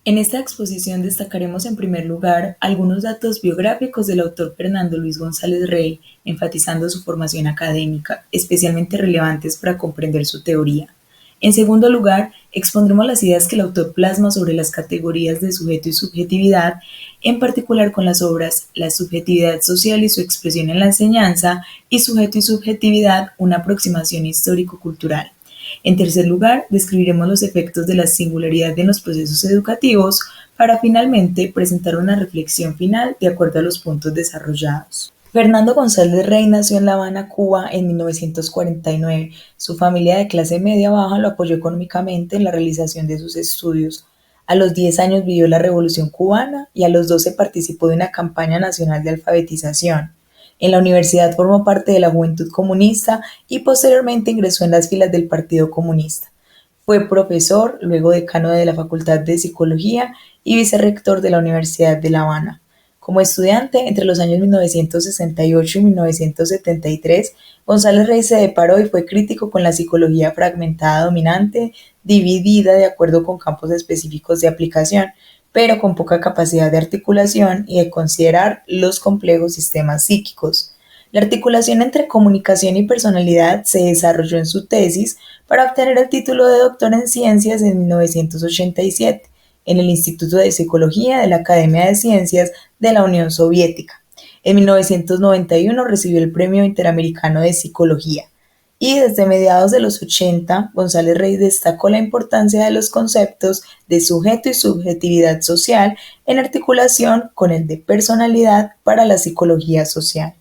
En esta exposición destacaremos en primer lugar algunos datos biográficos del autor Fernando Luis González Rey, enfatizando su formación académica, especialmente relevantes para comprender su teoría. En segundo lugar, expondremos las ideas que el autor plasma sobre las categorías de sujeto y subjetividad, en particular con las obras La subjetividad social y su expresión en la enseñanza y Sujeto y subjetividad, una aproximación histórico-cultural. En tercer lugar, describiremos los efectos de la singularidad en los procesos educativos para finalmente presentar una reflexión final de acuerdo a los puntos desarrollados. Fernando González Rey nació en La Habana, Cuba, en 1949. Su familia de clase media-baja lo apoyó económicamente en la realización de sus estudios. A los 10 años vivió la Revolución Cubana y a los 12 participó de una campaña nacional de alfabetización. En la universidad formó parte de la Juventud Comunista y posteriormente ingresó en las filas del Partido Comunista. Fue profesor, luego decano de la Facultad de Psicología y vicerrector de la Universidad de La Habana. Como estudiante, entre los años 1968 y 1973, González Rey se deparó y fue crítico con la psicología fragmentada dominante, dividida de acuerdo con campos específicos de aplicación, pero con poca capacidad de articulación y de considerar los complejos sistemas psíquicos. La articulación entre comunicación y personalidad se desarrolló en su tesis para obtener el título de doctor en ciencias en 1987 en el Instituto de Psicología de la Academia de Ciencias de la Unión Soviética. En 1991 recibió el Premio Interamericano de Psicología. Y desde mediados de los 80, González Rey destacó la importancia de los conceptos de sujeto y subjetividad social en articulación con el de personalidad para la psicología social.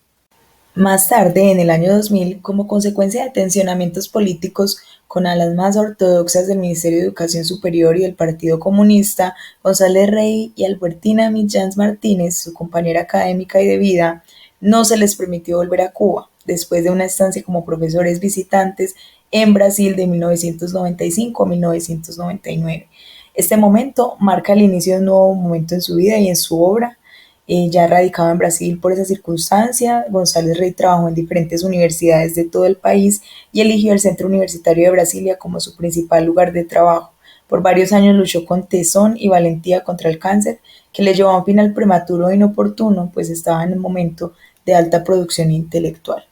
Más tarde, en el año 2000, como consecuencia de tensionamientos políticos con alas más ortodoxas del Ministerio de Educación Superior y del Partido Comunista, González Rey y Albertina Millán Martínez, su compañera académica y de vida, no se les permitió volver a Cuba, después de una estancia como profesores visitantes en Brasil de 1995 a 1999. Este momento marca el inicio de un nuevo momento en su vida y en su obra. Ya radicado en Brasil por esa circunstancia, González Rey trabajó en diferentes universidades de todo el país y eligió el Centro Universitario de Brasilia como su principal lugar de trabajo. Por varios años luchó con tesón y valentía contra el cáncer, que le llevó a un final prematuro e inoportuno, pues estaba en un momento de alta producción intelectual.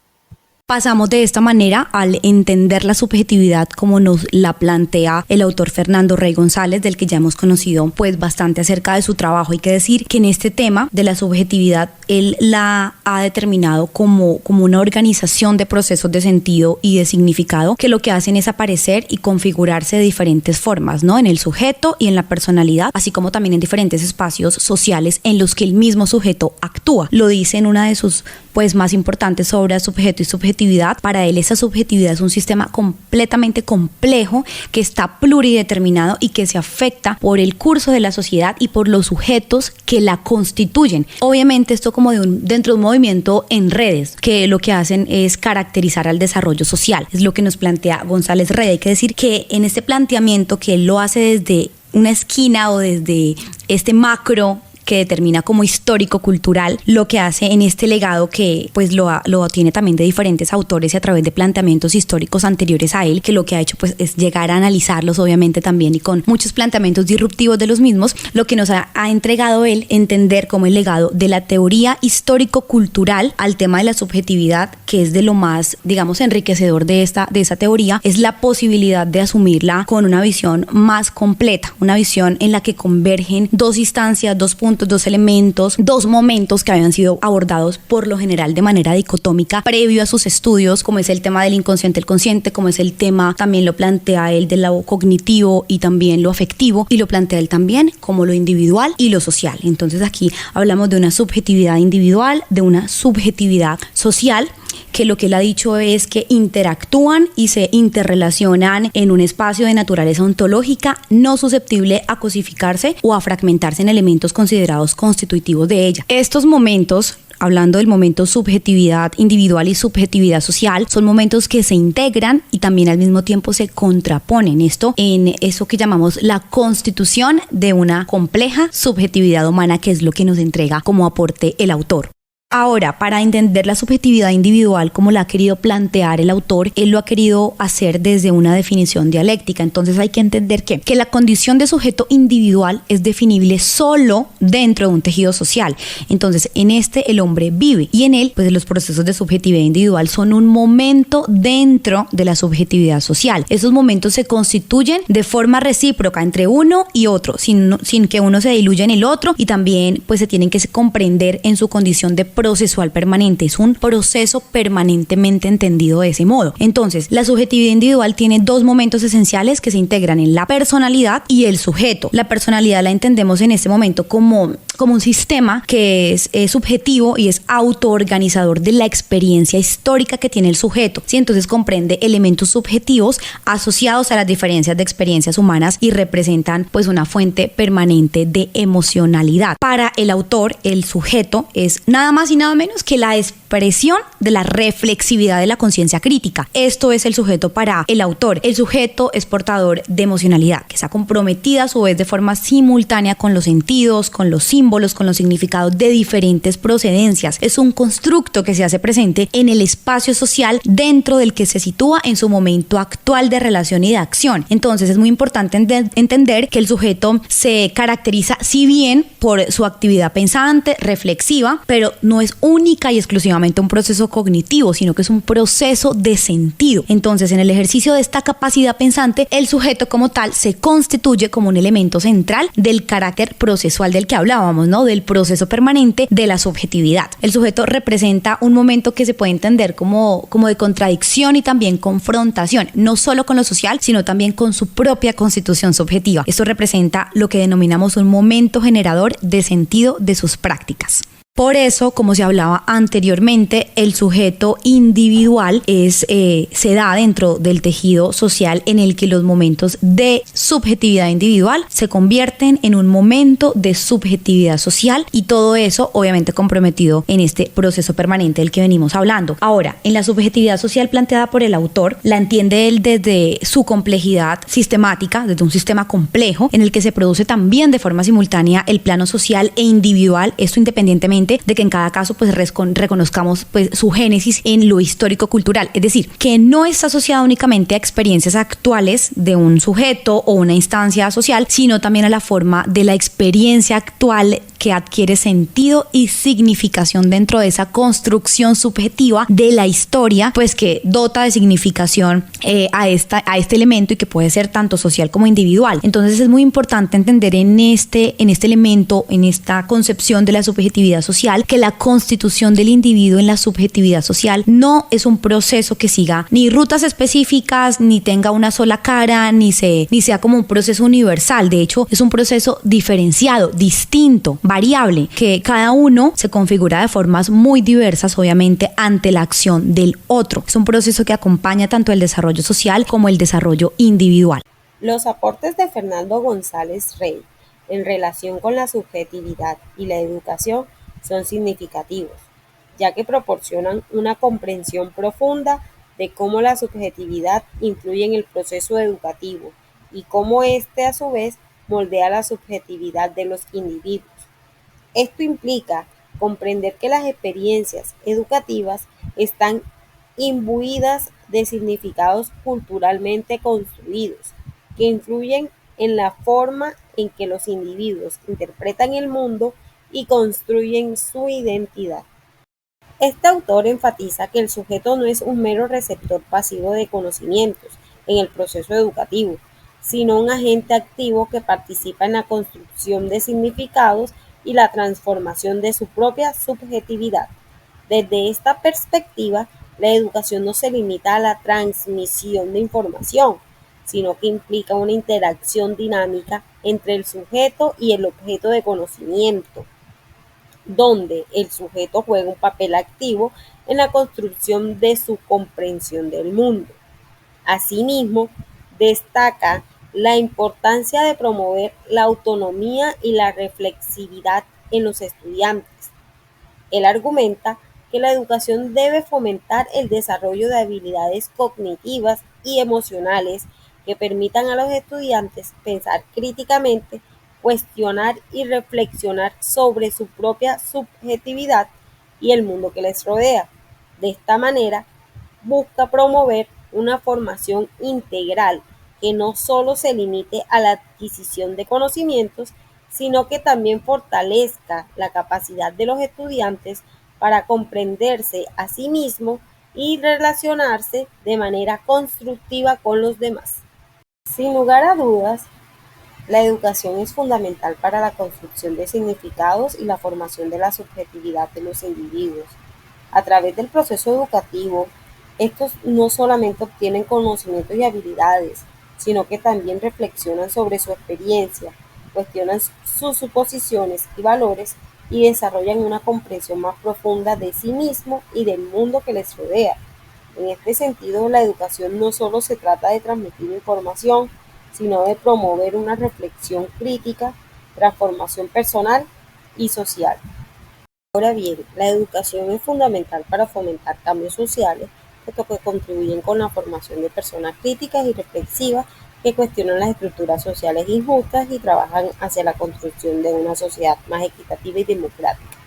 Pasamos de esta manera al entender la subjetividad como nos la plantea el autor Fernando Rey González, del que ya hemos conocido pues bastante acerca de su trabajo. Hay que decir que en este tema de la subjetividad él la ha determinado como una organización de procesos de sentido y de significado que lo que hacen es aparecer y configurarse de diferentes formas, ¿no? En el sujeto y en la personalidad, así como también en diferentes espacios sociales en los que el mismo sujeto actúa. Lo dice en una de sus pues más importantes obras, Sujeto y subjetividad. Para él esa subjetividad es un sistema completamente complejo que está plurideterminado y que se afecta por el curso de la sociedad y por los sujetos que la constituyen. Obviamente esto como dentro de un movimiento en redes que lo que hacen es caracterizar al desarrollo social. Es lo que nos plantea González Rey. Hay que decir que en este planteamiento que él lo hace desde una esquina o desde este macro que determina como histórico-cultural, lo que hace en este legado que pues lo obtiene también de diferentes autores y a través de planteamientos históricos anteriores a él, que lo que ha hecho pues es llegar a analizarlos obviamente también y con muchos planteamientos disruptivos de los mismos, lo que nos ha entregado él entender como el legado de la teoría histórico-cultural al tema de la subjetividad, que es de lo más, digamos, enriquecedor de esa teoría, es la posibilidad de asumirla con una visión más completa, una visión en la que convergen dos instancias, dos puntos, dos elementos, dos momentos que habían sido abordados por lo general de manera dicotómica previo a sus estudios, como es el tema del inconsciente, el consciente, como es el tema, también lo plantea él, de lo cognitivo y también lo afectivo, y lo plantea él también como lo individual y lo social. Entonces aquí hablamos de una subjetividad individual, de una subjetividad social, que lo que él ha dicho es que interactúan y se interrelacionan en un espacio de naturaleza ontológica no susceptible a cosificarse o a fragmentarse en elementos considerados constitutivos de ella. Estos momentos, hablando del momento subjetividad individual y subjetividad social, son momentos que se integran y también al mismo tiempo se contraponen. Esto en eso que llamamos la constitución de una compleja subjetividad humana, que es lo que nos entrega como aporte el autor. Ahora, para entender la subjetividad individual como la ha querido plantear el autor, él lo ha querido hacer desde una definición dialéctica. Entonces hay que entender que la condición de sujeto individual es definible solo dentro de un tejido social. Entonces, en este el hombre vive y en él, pues los procesos de subjetividad individual son un momento dentro de la subjetividad social. Esos momentos se constituyen de forma recíproca entre uno y otro, sin que uno se diluya en el otro, y también pues se tienen que comprender en su condición de procesual permanente. Es un proceso permanentemente entendido de ese modo. Entonces, la subjetividad individual tiene dos momentos esenciales que se integran en la personalidad y el sujeto. La personalidad la entendemos en este momento como un sistema que es subjetivo y es autoorganizador de la experiencia histórica que tiene el sujeto. ¿Sí? Entonces comprende elementos subjetivos asociados a las diferencias de experiencias humanas y representan pues una fuente permanente de emocionalidad. Para el autor, el sujeto es nada más y nada menos que la expresión de la reflexividad de la conciencia crítica. Esto es el sujeto para el autor. El sujeto es portador de emocionalidad, que está comprometida a su vez de forma simultánea con los sentidos, con los símbolos, con los significados de diferentes procedencias. Es un constructo que se hace presente en el espacio social dentro del que se sitúa en su momento actual de relación y de acción. Entonces es muy importante entender que el sujeto se caracteriza, si bien por su actividad pensante, reflexiva, pero no es única y exclusivamente un proceso cognitivo, sino que es un proceso de sentido. Entonces, en el ejercicio de esta capacidad pensante, el sujeto como tal se constituye como un elemento central del carácter procesual del que hablábamos, ¿no? Del proceso permanente de la subjetividad. El sujeto representa un momento que se puede entender como de contradicción y también confrontación, no solo con lo social, sino también con su propia constitución subjetiva. Esto representa lo que denominamos un momento generador de sentido de sus prácticas. Por eso, como se hablaba anteriormente, el sujeto individual se da dentro del tejido social en el que los momentos de subjetividad individual se convierten en un momento de subjetividad social, y todo eso obviamente comprometido en este proceso permanente del que venimos hablando. Ahora, en la subjetividad social planteada por el autor, la entiende él desde su complejidad sistemática, desde un sistema complejo en el que se produce también de forma simultánea el plano social e individual, esto independientemente de que en cada caso pues reconozcamos pues su génesis en lo histórico-cultural, es decir, que no está asociada únicamente a experiencias actuales de un sujeto o una instancia social, sino también a la forma de la experiencia actual que adquiere sentido y significación dentro de esa construcción subjetiva de la historia, pues que dota de significación a este elemento, y que puede ser tanto social como individual. Entonces es muy importante entender en este elemento, en esta concepción de la subjetividad social, que la constitución del individuo en la subjetividad social no es un proceso que siga ni rutas específicas, ni tenga una sola cara, ni sea como un proceso universal. De hecho, es un proceso diferenciado, distinto, variable, que cada uno se configura de formas muy diversas, obviamente, ante la acción del otro. Es un proceso que acompaña tanto el desarrollo social como el desarrollo individual. Los aportes de Fernando González Rey en relación con la subjetividad y la educación son significativos, ya que proporcionan una comprensión profunda de cómo la subjetividad influye en el proceso educativo y cómo éste a su vez moldea la subjetividad de los individuos. Esto implica comprender que las experiencias educativas están imbuidas de significados culturalmente construidos, que influyen en la forma en que los individuos interpretan el mundo y construyen su identidad. Este autor enfatiza que el sujeto no es un mero receptor pasivo de conocimientos en el proceso educativo, sino un agente activo que participa en la construcción de significados y la transformación de su propia subjetividad. Desde esta perspectiva, la educación no se limita a la transmisión de información, sino que implica una interacción dinámica entre el sujeto y el objeto de conocimiento, donde el sujeto juega un papel activo en la construcción de su comprensión del mundo. Asimismo, destaca la importancia de promover la autonomía y la reflexividad en los estudiantes. Él argumenta que la educación debe fomentar el desarrollo de habilidades cognitivas y emocionales que permitan a los estudiantes pensar críticamente, cuestionar y reflexionar sobre su propia subjetividad, y el mundo que les rodea. De esta manera, busca promover una formación integral que no solo se limite a la adquisición de conocimientos, sino que también fortalezca la capacidad de los estudiantes para comprenderse a sí mismos y relacionarse de manera constructiva con los demás. Sin lugar a dudas, la educación es fundamental para la construcción de significados y la formación de la subjetividad de los individuos. A través del proceso educativo, estos no solamente obtienen conocimientos y habilidades, sino que también reflexionan sobre su experiencia, cuestionan sus suposiciones y valores y desarrollan una comprensión más profunda de sí mismo y del mundo que les rodea. En este sentido, la educación no solo se trata de transmitir información, sino de promover una reflexión crítica, transformación personal y social. Ahora bien, la educación es fundamental para fomentar cambios sociales, puesto que contribuyen con la formación de personas críticas y reflexivas que cuestionan las estructuras sociales injustas y trabajan hacia la construcción de una sociedad más equitativa y democrática.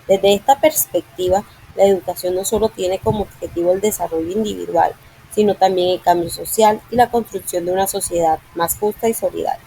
Desde esta perspectiva, la educación no solo tiene como objetivo el desarrollo individual, sino también el cambio social y la construcción de una sociedad más justa y solidaria.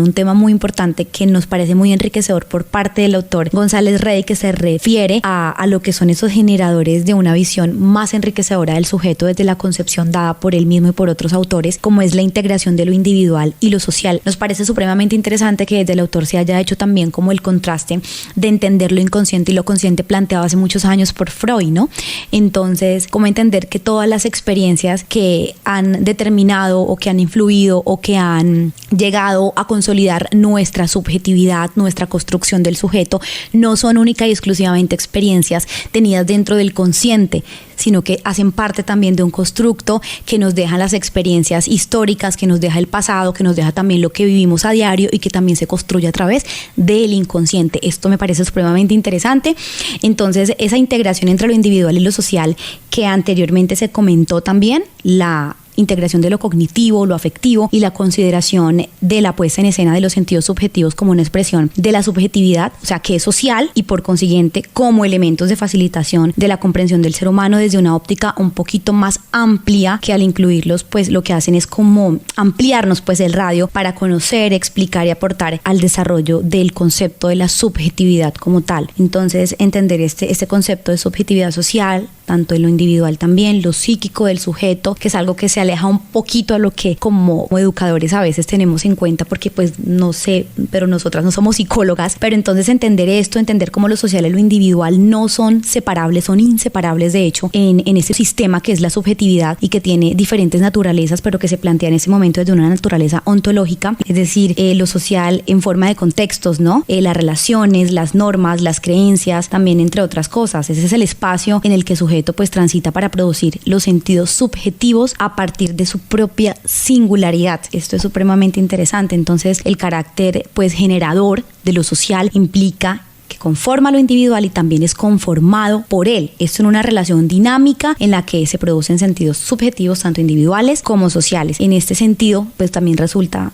Un tema muy importante que nos parece muy enriquecedor por parte del autor González Rey, que se refiere a lo que son esos generadores de una visión más enriquecedora del sujeto desde la concepción dada por él mismo y por otros autores, como es la integración de lo individual y lo social. Nos parece supremamente interesante que desde el autor se haya hecho también como el contraste de entender lo inconsciente y lo consciente planteado hace muchos años por Freud, ¿no? Entonces, cómo entender que todas las experiencias que han determinado o que han influido o que han llegado a consolidar nuestra subjetividad, nuestra construcción del sujeto, no son única y exclusivamente experiencias tenidas dentro del consciente, sino que hacen parte también de un constructo que nos dejan las experiencias históricas, que nos deja el pasado, que nos deja también lo que vivimos a diario y que también se construye a través del inconsciente. Esto me parece supremamente interesante. Entonces, esa integración entre lo individual y lo social que anteriormente se comentó también, la integración de lo cognitivo, lo afectivo y la consideración de la puesta en escena de los sentidos subjetivos como una expresión de la subjetividad, o sea, que es social y por consiguiente como elementos de facilitación de la comprensión del ser humano desde una óptica un poquito más amplia, que al incluirlos pues lo que hacen es como ampliarnos pues el radio para conocer, explicar y aportar al desarrollo del concepto de la subjetividad como tal. Entonces, entender este concepto de subjetividad social, tanto en lo individual también, lo psíquico del sujeto, que es algo que se aleja un poquito a lo que como educadores a veces tenemos en cuenta, porque pues no sé, pero nosotras no somos psicólogas, pero entonces entender esto, entender cómo lo social y lo individual no son separables, son inseparables de hecho en ese sistema que es la subjetividad y que tiene diferentes naturalezas, pero que se plantea en ese momento desde una naturaleza ontológica, es decir, lo social en forma de contextos, ¿no? Las relaciones, las normas, las creencias, también entre otras cosas. Ese es el espacio en el que el sujeto pues transita para producir los sentidos subjetivos a partir de su propia singularidad. Esto es supremamente interesante. Entonces, el carácter pues generador de lo social implica que conforma lo individual y también es conformado por él. Esto en una relación dinámica en la que se producen sentidos subjetivos tanto individuales como sociales. En este sentido, pues también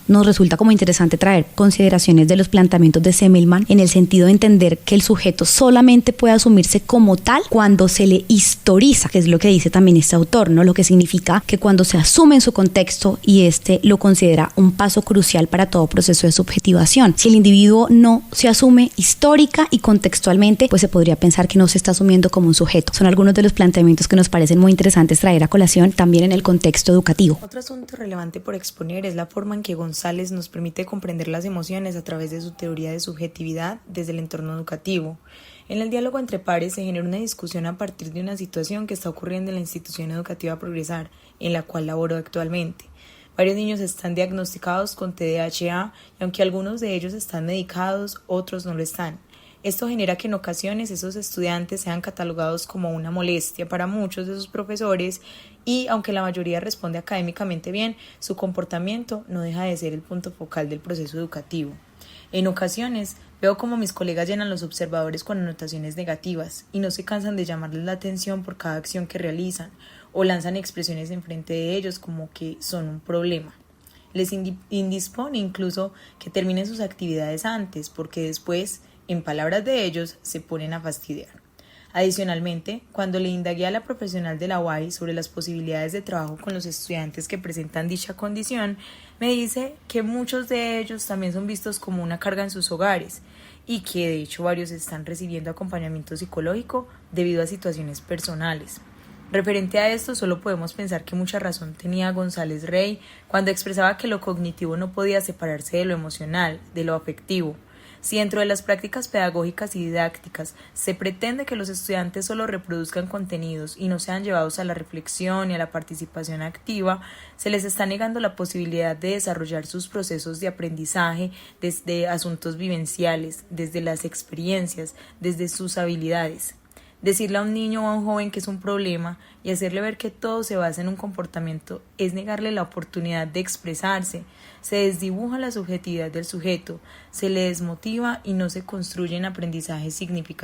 nos resulta como interesante traer consideraciones de los planteamientos de Semmelmann en el sentido de entender que el sujeto solamente puede asumirse como tal cuando se le historiza, que es lo que dice también este autor, ¿no? Lo que significa que cuando se asume en su contexto y este lo considera un paso crucial para todo proceso de subjetivación. Si el individuo no se asume histórica y contextualmente, pues se podría pensar que no se está asumiendo como un sujeto. Son algunos de los planteamientos que nos parecen muy interesantes traer a colación también en el contexto educativo. Otro asunto relevante por exponer es la forma en que González nos permite comprender las emociones a través de su teoría de subjetividad desde el entorno educativo. En el diálogo entre pares se genera una discusión a partir de una situación que está ocurriendo en la institución educativa Progresar, en la cual laboro actualmente. Varios niños están diagnosticados con TDAH y aunque algunos de ellos están medicados, otros no lo están. Esto genera que en ocasiones esos estudiantes sean catalogados como una molestia para muchos de sus profesores y, aunque la mayoría responde académicamente bien, su comportamiento no deja de ser el punto focal del proceso educativo. En ocasiones veo como mis colegas llenan los observadores con anotaciones negativas y no se cansan de llamarles la atención por cada acción que realizan o lanzan expresiones enfrente de ellos como que son un problema. Les indispone incluso que terminen sus actividades antes porque después, en palabras de ellos, se ponen a fastidiar. Adicionalmente, cuando le indagué a la profesional de la UAI sobre las posibilidades de trabajo con los estudiantes que presentan dicha condición, me dice que muchos de ellos también son vistos como una carga en sus hogares y que de hecho varios están recibiendo acompañamiento psicológico debido a situaciones personales. Referente a esto, solo podemos pensar que mucha razón tenía González Rey cuando expresaba que lo cognitivo no podía separarse de lo emocional, de lo afectivo. Si dentro de las prácticas pedagógicas y didácticas se pretende que los estudiantes solo reproduzcan contenidos y no sean llevados a la reflexión y a la participación activa, se les está negando la posibilidad de desarrollar sus procesos de aprendizaje desde asuntos vivenciales, desde las experiencias, desde sus habilidades. Decirle a un niño o a un joven que es un problema y hacerle ver que todo se basa en un comportamiento es negarle la oportunidad de expresarse. Se desdibuja la subjetividad del sujeto, se le desmotiva y no se construyen aprendizajes significativos.